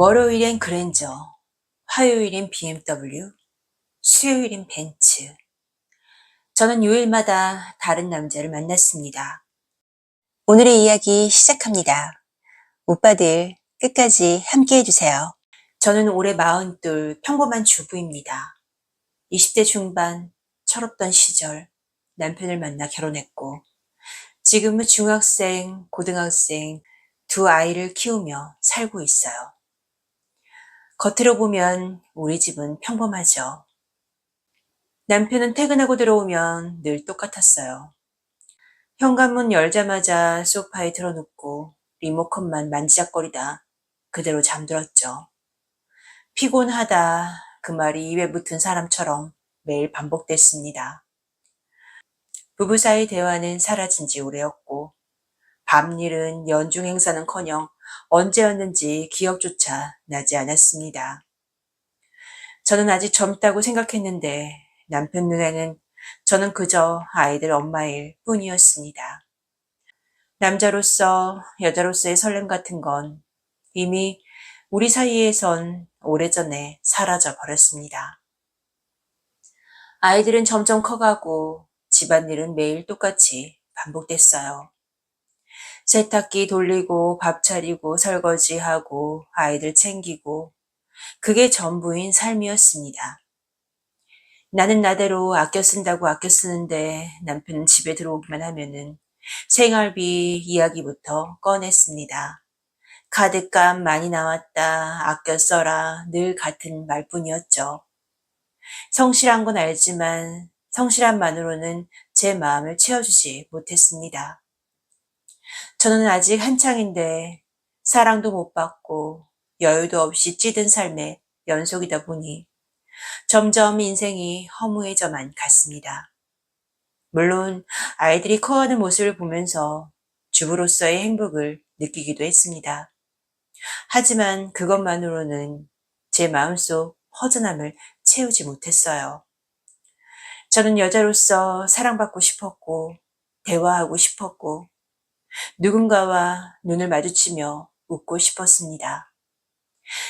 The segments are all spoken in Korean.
월요일엔 그랜저, 화요일엔 BMW, 수요일엔 벤츠. 저는 요일마다 다른 남자를 만났습니다. 오늘의 이야기 시작합니다. 오빠들 끝까지 함께 해주세요. 저는 올해 42 평범한 주부입니다. 20대 중반 철없던 시절 남편을 만나 결혼했고 지금은 중학생, 고등학생 두 아이를 키우며 살고 있어요. 겉으로 보면 우리 집은 평범하죠. 남편은 퇴근하고 들어오면 늘 똑같았어요. 현관문 열자마자 소파에 들어눕고 리모컨만 만지작거리다 그대로 잠들었죠. 피곤하다 그 말이 입에 붙은 사람처럼 매일 반복됐습니다. 부부 사이 대화는 사라진 지 오래였고 밤일은 연중 행사는커녕 언제였는지 기억조차 나지 않았습니다. 저는 아직 젊다고 생각했는데 남편 눈에는 저는 그저 아이들 엄마일 뿐이었습니다. 남자로서 여자로서의 설렘 같은 건 이미 우리 사이에선 오래전에 사라져 버렸습니다. 아이들은 점점 커가고 집안일은 매일 똑같이 반복됐어요. 세탁기 돌리고 밥 차리고 설거지하고 아이들 챙기고 그게 전부인 삶이었습니다. 나는 나대로 아껴 쓴다고 아껴 쓰는데 남편은 집에 들어오기만 하면은 생활비 이야기부터 꺼냈습니다. 카드값 많이 나왔다, 아껴 써라, 늘 같은 말뿐이었죠. 성실한 건 알지만 성실함만으로는 제 마음을 채워주지 못했습니다. 저는 아직 한창인데 사랑도 못 받고 여유도 없이 찌든 삶의 연속이다 보니 점점 인생이 허무해져만 갔습니다. 물론 아이들이 커가는 모습을 보면서 주부로서의 행복을 느끼기도 했습니다. 하지만 그것만으로는 제 마음속 허전함을 채우지 못했어요. 저는 여자로서 사랑받고 싶었고 대화하고 싶었고 누군가와 눈을 마주치며 웃고 싶었습니다.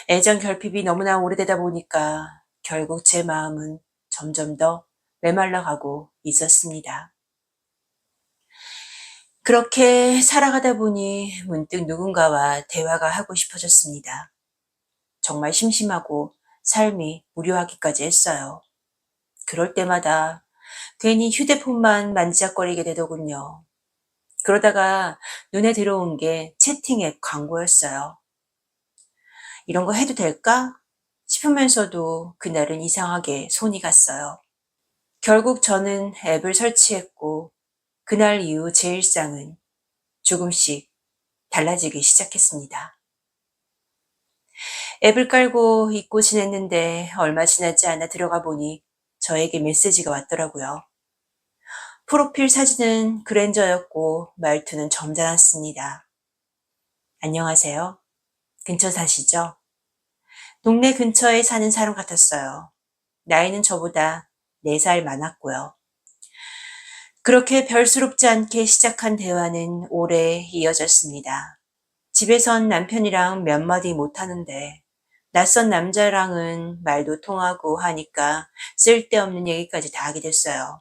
애정 결핍이 너무나 오래되다 보니까 결국 제 마음은 점점 더 메말라가고 있었습니다. 그렇게 살아가다 보니 문득 누군가와 대화가 하고 싶어졌습니다. 정말 심심하고 삶이 무료하기까지 했어요. 그럴 때마다 괜히 휴대폰만 만지작거리게 되더군요. 그러다가 눈에 들어온 게 채팅 앱 광고였어요. 이런 거 해도 될까? 싶으면서도 그날은 이상하게 손이 갔어요. 결국 저는 앱을 설치했고 그날 이후 제 일상은 조금씩 달라지기 시작했습니다. 앱을 깔고 잊고 지냈는데 얼마 지나지 않아 들어가 보니 저에게 메시지가 왔더라고요. 프로필 사진은 그랜저였고 말투는 점잖았습니다. 안녕하세요. 근처 사시죠? 동네 근처에 사는 사람 같았어요. 나이는 저보다 4살 많았고요. 그렇게 별스럽지 않게 시작한 대화는 오래 이어졌습니다. 집에선 남편이랑 몇 마디 못하는데 낯선 남자랑은 말도 통하고 하니까 쓸데없는 얘기까지 다 하게 됐어요.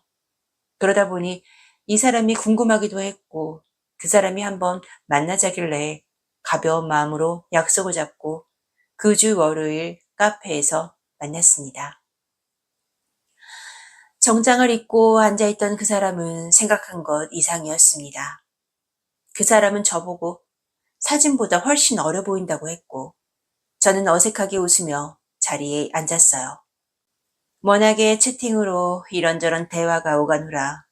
그러다 보니 이 사람이 궁금하기도 했고 그 사람이 한번 만나자길래 가벼운 마음으로 약속을 잡고 그 주 월요일 카페에서 만났습니다. 정장을 입고 앉아있던 그 사람은 생각한 것 이상이었습니다. 그 사람은 저보고 사진보다 훨씬 어려 보인다고 했고 저는 어색하게 웃으며 자리에 앉았어요. 워낙에 채팅으로 이런저런 대화가 오가느라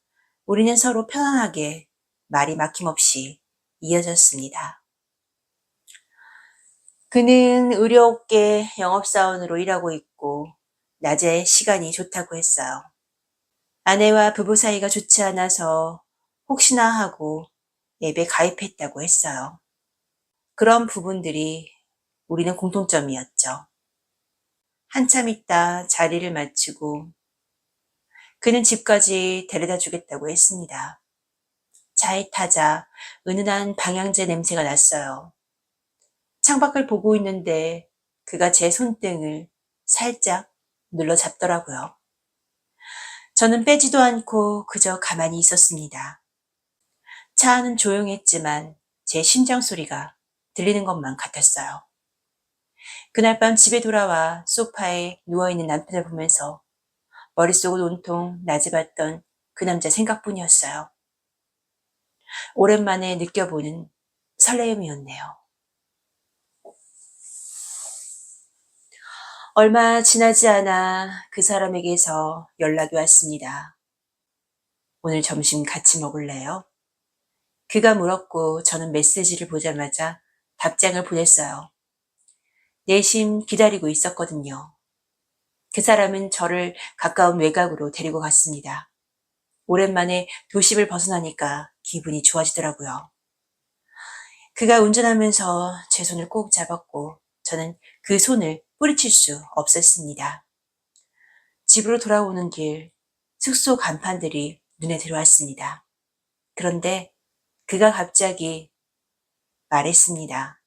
우리는 서로 편안하게 말이 막힘없이 이어졌습니다. 그는 의료업계 영업사원으로 일하고 있고 낮에 시간이 좋다고 했어요. 아내와 부부 사이가 좋지 않아서 혹시나 하고 앱에 가입했다고 했어요. 그런 부분들이 우리는 공통점이었죠. 한참 있다 자리를 마치고 그는 집까지 데려다 주겠다고 했습니다. 차에 타자 은은한 방향제 냄새가 났어요. 창밖을 보고 있는데 그가 제 손등을 살짝 눌러 잡더라고요. 저는 빼지도 않고 그저 가만히 있었습니다. 차 안은 조용했지만 제 심장 소리가 들리는 것만 같았어요. 그날 밤 집에 돌아와 소파에 누워있는 남편을 보면서 머릿속은 온통 낮에 봤던 그 남자 생각뿐이었어요. 오랜만에 느껴보는 설레임이었네요. 얼마 지나지 않아 그 사람에게서 연락이 왔습니다. 오늘 점심 같이 먹을래요? 그가 물었고 저는 메시지를 보자마자 답장을 보냈어요. 내심 기다리고 있었거든요. 그 사람은 저를 가까운 외곽으로 데리고 갔습니다. 오랜만에 도심을 벗어나니까 기분이 좋아지더라고요. 그가 운전하면서 제 손을 꼭 잡았고 저는 그 손을 뿌리칠 수 없었습니다. 집으로 돌아오는 길 숙소 간판들이 눈에 들어왔습니다. 그런데 그가 갑자기 말했습니다.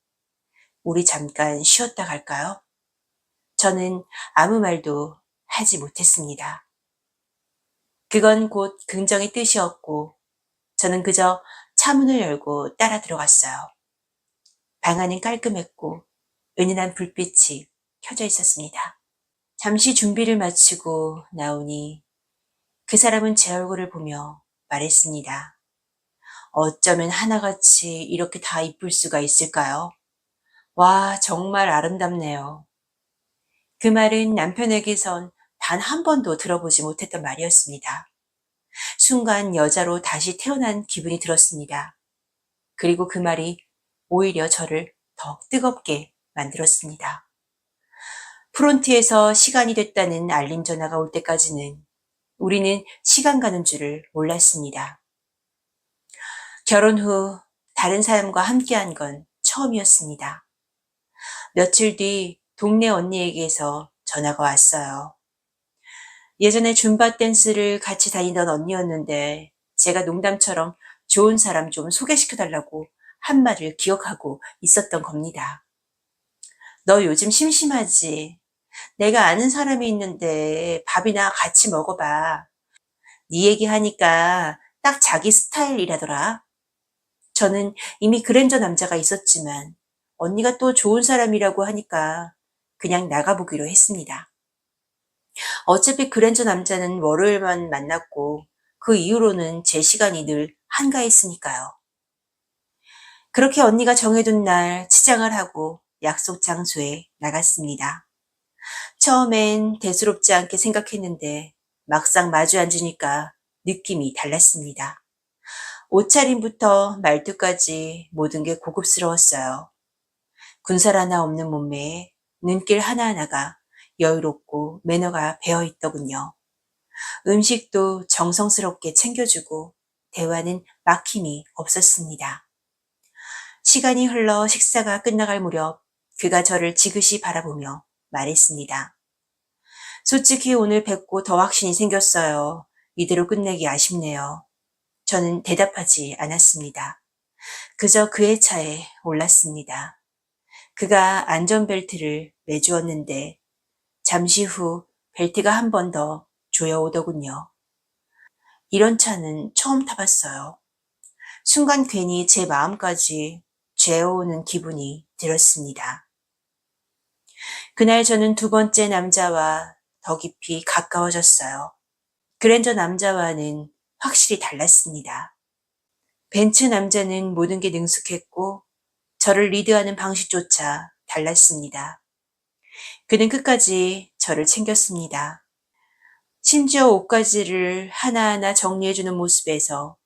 우리 잠깐 쉬었다 갈까요? 저는 아무 말도 하지 못했습니다. 그건 곧 긍정의 뜻이었고 저는 그저 차문을 열고 따라 들어갔어요. 방 안은 깔끔했고 은은한 불빛이 켜져 있었습니다. 잠시 준비를 마치고 나오니 그 사람은 제 얼굴을 보며 말했습니다. 어쩌면 하나같이 이렇게 다 이쁠 수가 있을까요? 와, 정말 아름답네요. 그 말은 남편에게선 단 한 번도 들어보지 못했던 말이었습니다. 순간 여자로 다시 태어난 기분이 들었습니다. 그리고 그 말이 오히려 저를 더 뜨겁게 만들었습니다. 프론트에서 시간이 됐다는 알림 전화가 올 때까지는 우리는 시간 가는 줄을 몰랐습니다. 결혼 후 다른 사람과 함께한 건 처음이었습니다. 며칠 뒤 동네 언니에게서 전화가 왔어요. 예전에 줌바 댄스를 같이 다니던 언니였는데 제가 농담처럼 좋은 사람 좀 소개시켜달라고 한 말을 기억하고 있었던 겁니다. 너 요즘 심심하지? 내가 아는 사람이 있는데 밥이나 같이 먹어봐. 네 얘기하니까 딱 자기 스타일이라더라. 저는 이미 그랜저 남자가 있었지만 언니가 또 좋은 사람이라고 하니까 그냥 나가보기로 했습니다. 어차피 그랜저 남자는 월요일만 만났고 그 이후로는 제 시간이 늘 한가했으니까요. 그렇게 언니가 정해둔 날 치장을 하고 약속 장소에 나갔습니다. 처음엔 대수롭지 않게 생각했는데 막상 마주 앉으니까 느낌이 달랐습니다. 옷차림부터 말투까지 모든 게 고급스러웠어요. 군살 하나 없는 몸매에 눈길 하나하나가 여유롭고 매너가 배어있더군요. 음식도 정성스럽게 챙겨주고 대화는 막힘이 없었습니다. 시간이 흘러 식사가 끝나갈 무렵 그가 저를 지그시 바라보며 말했습니다. 솔직히 오늘 뵙고 더 확신이 생겼어요. 이대로 끝내기 아쉽네요. 저는 대답하지 않았습니다. 그저 그의 차에 올랐습니다. 그가 안전벨트를 매주었는데 잠시 후 벨트가 한 번 더 조여오더군요. 이런 차는 처음 타봤어요. 순간 괜히 제 마음까지 죄어오는 기분이 들었습니다. 그날 저는 두 번째 남자와 더 깊이 가까워졌어요. 그랜저 남자와는 확실히 달랐습니다. 벤츠 남자는 모든 게 능숙했고 저를 리드하는 방식조차 달랐습니다. 그는 끝까지 저를 챙겼습니다. 심지어 옷가지를 하나하나 정리해주는 모습에서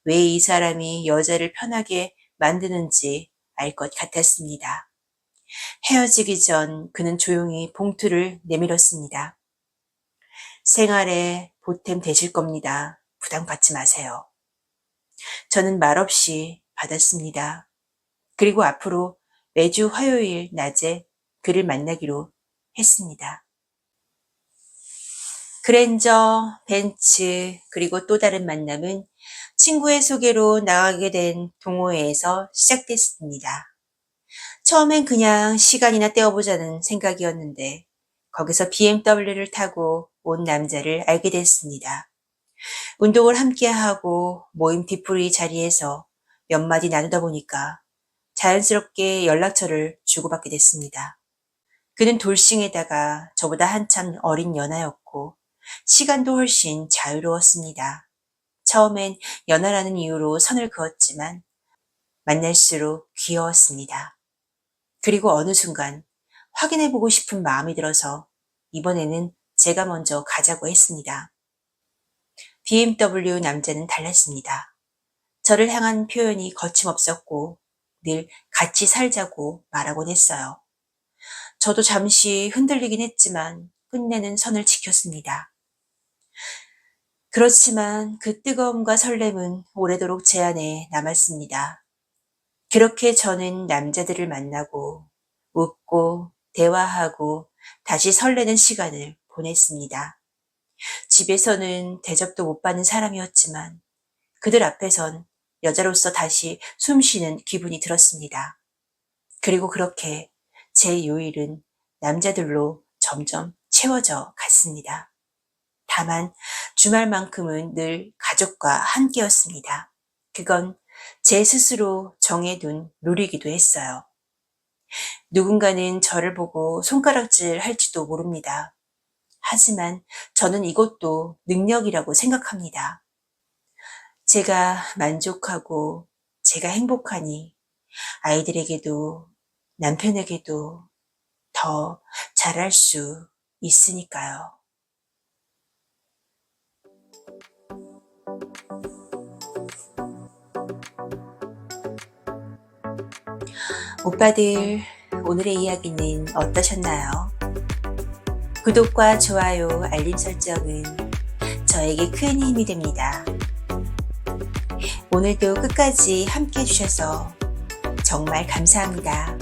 왜 이 사람이 여자를 편하게 만드는지 알 것 같았습니다. 헤어지기 전 그는 조용히 봉투를 내밀었습니다. 생활에 보탬 되실 겁니다. 부담 갖지 마세요. 저는 말없이 받았습니다. 그리고 앞으로 매주 화요일 낮에 그를 만나기로 했습니다. 그랜저, 벤츠, 그리고 또 다른 만남은 친구의 소개로 나가게 된 동호회에서 시작됐습니다. 처음엔 그냥 시간이나 때워보자는 생각이었는데 거기서 BMW를 타고 온 남자를 알게 됐습니다. 운동을 함께하고 모임 뒤풀이 자리에서 몇 마디 나누다 보니까 자연스럽게 연락처를 주고받게 됐습니다. 그는 돌싱에다가 저보다 한참 어린 연하였고 시간도 훨씬 자유로웠습니다. 처음엔 연하라는 이유로 선을 그었지만 만날수록 귀여웠습니다. 그리고 어느 순간 확인해보고 싶은 마음이 들어서 이번에는 제가 먼저 가자고 했습니다. BMW 남자는 달랐습니다. 저를 향한 표현이 거침없었고 늘 같이 살자고 말하곤 했어요. 저도 잠시 흔들리긴 했지만 끝내는 선을 지켰습니다. 그렇지만 그 뜨거움과 설렘은 오래도록 제 안에 남았습니다. 그렇게 저는 남자들을 만나고 웃고 대화하고 다시 설레는 시간을 보냈습니다. 집에서는 대접도 못 받는 사람이었지만 그들 앞에선 여자로서 다시 숨 쉬는 기분이 들었습니다. 그리고 그렇게 제 요일은 남자들로 점점 채워져 갔습니다. 다만 주말만큼은 늘 가족과 함께였습니다. 그건 제 스스로 정해둔 룰이기도 했어요. 누군가는 저를 보고 손가락질 할지도 모릅니다. 하지만 저는 이것도 능력이라고 생각합니다. 제가 만족하고 제가 행복하니 아이들에게도 남편에게도 더 잘할 수 있으니까요. 오빠들, 오늘의 이야기는 어떠셨나요? 구독과 좋아요, 알림 설정은 저에게 큰 힘이 됩니다. 오늘도 끝까지 함께 해주셔서 정말 감사합니다.